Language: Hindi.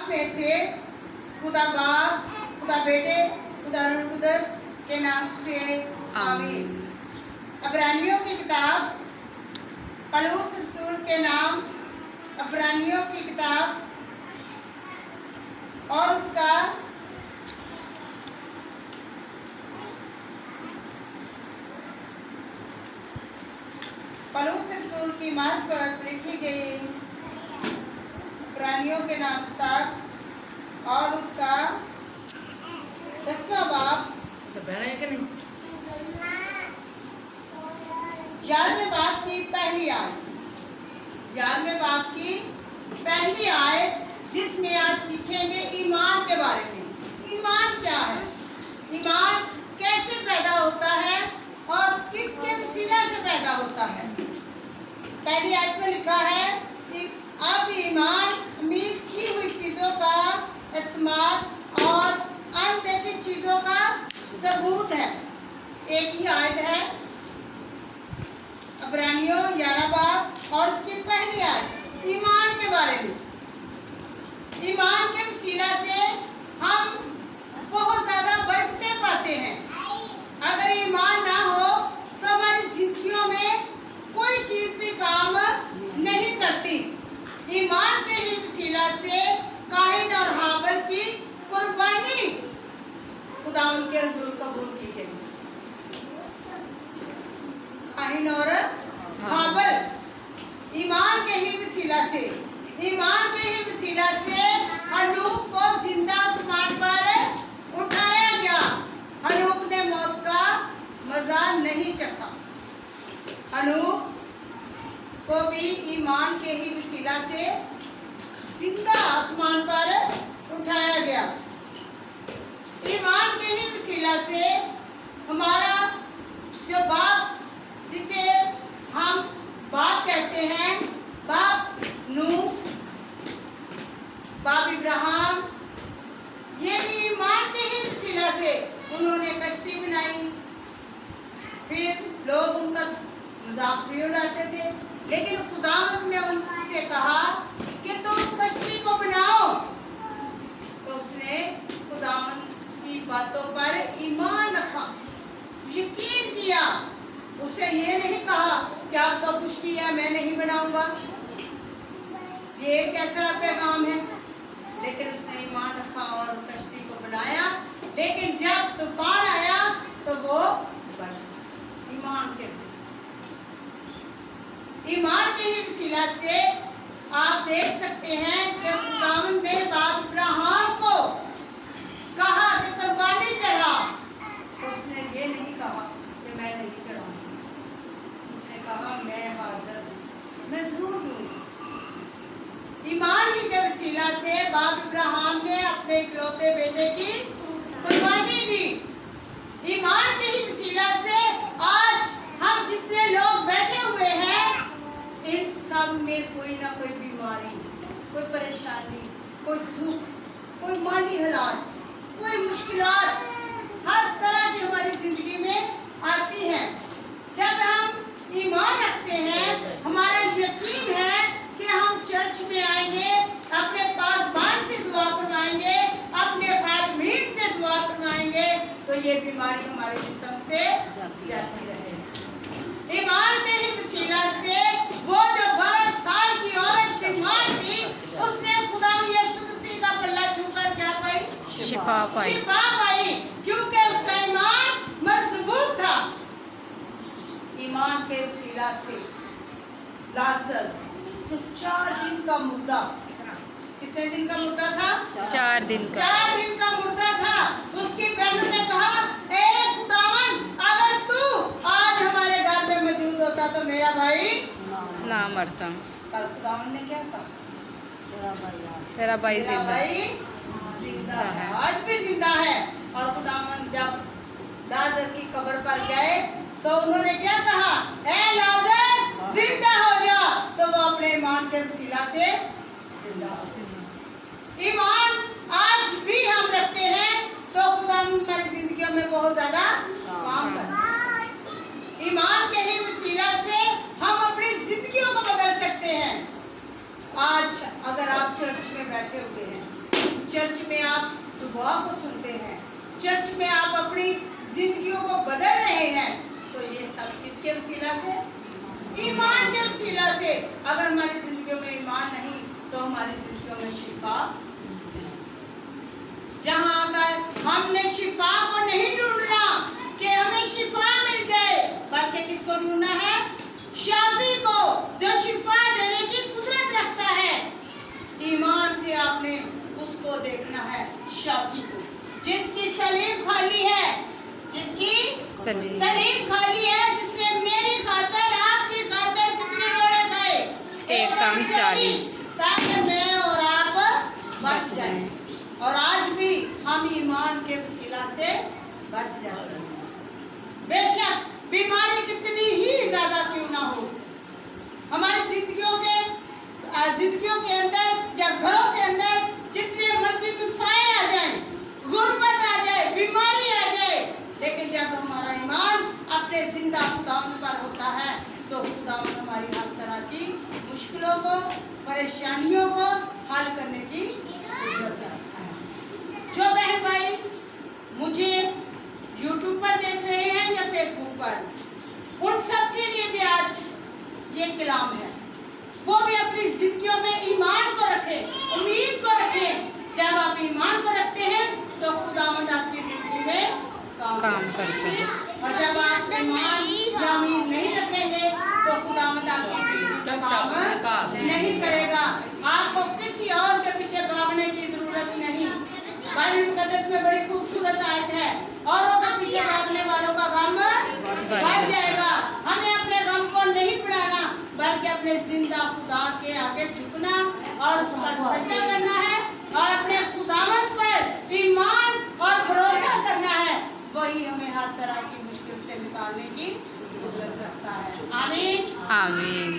पाक में से खुदा बाप, खुदा बेटे, खुदा रूह कुदस के नाम से आमीन। इब्रानियों की किताब, पौलुस रसूल के नाम इब्रानियों की किताब और उसका पौलुस रसूल की मार्फत लिखी गई इब्रानियों के नाम किताब और उसका 10वां बाब 11वें बाब की पहली आयत, 11वें बाब की पहली आयत, जिसमें आज सीखेंगे ईमान के बारे में। ईमान क्या है, ईमान कैसे पैदा होता है और किसके वसीला से पैदा होता है। पहली आयत में लिखा है कि अब ईमान उम्मीद की हुई चीजों का इस्तेमाल और अनदेखी चीजों का सबूत है। एक ही आयत है, इब्रानियों 11 बाब और उसकी पहली आयत ईमान के बारे में। ईमान के वसीला से हम बहुत ज्यादा बरकतें पाते हैं। अगर ईमान ना हो तो हमारी जिंदगियों में कोई चीज भी काम नहीं करती। ईमान के ही वसीला से काहिन और हाबिल की कुर्बानी खुदा उनके हुजूर कबूल की गई। काहिन और हाबिल ईमान के ही वसीला से, ईमान के ही वसीला से हनूक को जिंदा आसमान पर उठाया गया। हनूक ने मौत का मजा नहीं चखा। हनूक को भी ईमान के ही वसीला से जिंदा आसमान पर उठाया गया। ईमान के ही वसीला से हमारा जो बाप, जिसे हम बाप कहते हैं, बाप नूह, बाप इब्राहिम, ये भी ईमान के ही वसीला से उन्होंने कश्ती बनाई। फिर लोग उनका मजाक भी उड़ाते थे, लेकिन खुदावंद ने उनसे कहा कि तुम कश्ती को बनाओ। तो उसने खुदावंद की बातों पर ईमान रखा, यकीन किया। उसे ये नहीं कहा कि आप तो कुश्ती है, मैं नहीं बनाऊंगा, ये कैसा पैगाम है। लेकिन उसने ईमान रखा और कश्ती को बनाया। लेकिन जब तूफान आया तो वो बच गया। ईमान के ईमान के ही वसीला से आप देख सकते हैं कि खुदावंद ने बाप इब्राहिम को कहा कि कुर्बानी चढ़ा, तो उसने ये नहीं कहा कि मैं नहीं चढ़ाऊंगा। उसने कहा मैं हाजिर हूं, मैं जरूर दूंगा। ईमान ही के वसीला से बाप इब्राहिम ने अपने इकलौते बेटे की कुर्बानी दी। ईमान के ही वसीला से आज हम जितने लोग बैठे हुए हैं, इन सब में कोई ना कोई बीमारी, कोई परेशानी, कोई दुख, कोई माली हालात, कोई मुश्किलात हर तरह की हमारी जिंदगी में आती हैं। जब हम ईमान रखते हैं, हमारा यकीन है कि हम चर्च में आएंगे, अपने पासबान से दुआ करवाएंगे, अपने खादमीन से दुआ करवाएंगे, तो ये बीमारी हमारे जिस्म से जाती रहे। ईमान के ही वसीला से वो जो 12 साल की औरत बीमार थी, उसने खुदा यीशु मसीह का पल्ला छूकर क्या पाई? शिफा पाई। शिफा पाई, क्योंकि उसका ईमान मजबूत था। ईमान के वसीला से लाजर जो 4 दिन का मुर्दा, कितने दिन का मुर्दा था? 4 दिन का। 4 दिन का मुर्दा था। उसकी बहनों ने कहा, ए खुदावन, अगर तू आज हमारे घर में मौजूद होता तो मेरा भाई ना मरता। पर खुदावन ने क्या कहा? तेरा भाई जिंदा है, आज भी जिंदा है। और खुदावन जब लाजर की कब्र पर गए तो उन्होंने क्या कहा? ए लाजर जिंदा हो जा। तो वो अपने ईमान के वसीला से जिंदा हो। ईमान आज भी हम रखते हैं तो खुदा हमारी जिंदगियों में बहुत ज्यादा काम करता है। ईमान के ही वसीला से हम अपनी जिंदगियों को बदल सकते हैं। आज अगर आप चर्च में बैठे हुए हैं, चर्च में आप दुआ को सुनते हैं, चर्च में आप अपनी जिंदगियों को बदल रहे हैं, तो ये सब किसके वसीला से? ईमान के वसीला से। अगर हमारी जिंदगियों में ईमान नहीं तो हमारी जिंदगियों में शिफा नहीं। जहाँ आकर हमने शिफा को नहीं ढूंढना कि हमें शिफा मिल जाए, बल्कि किसको ढूंढना है? शाफी को, जो शिफा देने की कुदरत रखता है। ईमान से आपने उसको देखना है, शाफी को, जिसकी सलीब खाली है, जिसकी सलीब खाली है, जिसने मेरी खातर आपकी खातर कितने रोड़े खाए? 1 कम 40, ताकि मैं और आप बच जाएं। और आज भी हम ईमान के वसीला से बच जाते हैं। बेशक बीमारी कितनी ही ज्यादा क्यों ना हो, हमारी जिंदगियों के अंदर या घरों के अंदर जितने मर्जी मसाइल आ जाए, गुर्बत आ जाए, बीमारी आ जाए, लेकिन जब हमारा ईमान अपने जिंदा खुदावंद पर होता है तो खुदावंद हमारी हर तरह की मुश्किलों को, परेशानियों को हल करने की कुदरत रखता है। जो बहन भाई मुझे YouTube पर देख रहे हैं या फेसबुक पर, उन सब के लिए भी आज ये कलाम है, वो भी अपनी जिंदगियों में ईमान को रखें, उम्मीद को रखें। जब आप ईमान को रखते हैं तो खुदावंद आपकी जिंदगी में काम करते हैं, और जब आप ईमान या उम्मीद नहीं रखेंगे तो खुदावंद आपकी जिंदगी में काम नहीं करेगा। आपको किसी और के पीछे भागने की जरूरत नहीं। बाइबल मुकद्दस में बड़ी खूबसूरत आयत है, औरों के पीछे भागने वालों का गम बढ़ जाएगा। हमें अपने गम को नहीं बढ़ाना, बल्कि अपने जिंदा खुदा के आगे झुकना और उस पर सजदा करना है और अपने खुदावंद पर ईमान और भरोसा करना है। वही हमें हर तरह की मुश्किल से निकालने की कुदरत रखता है। आमीन। आमीन।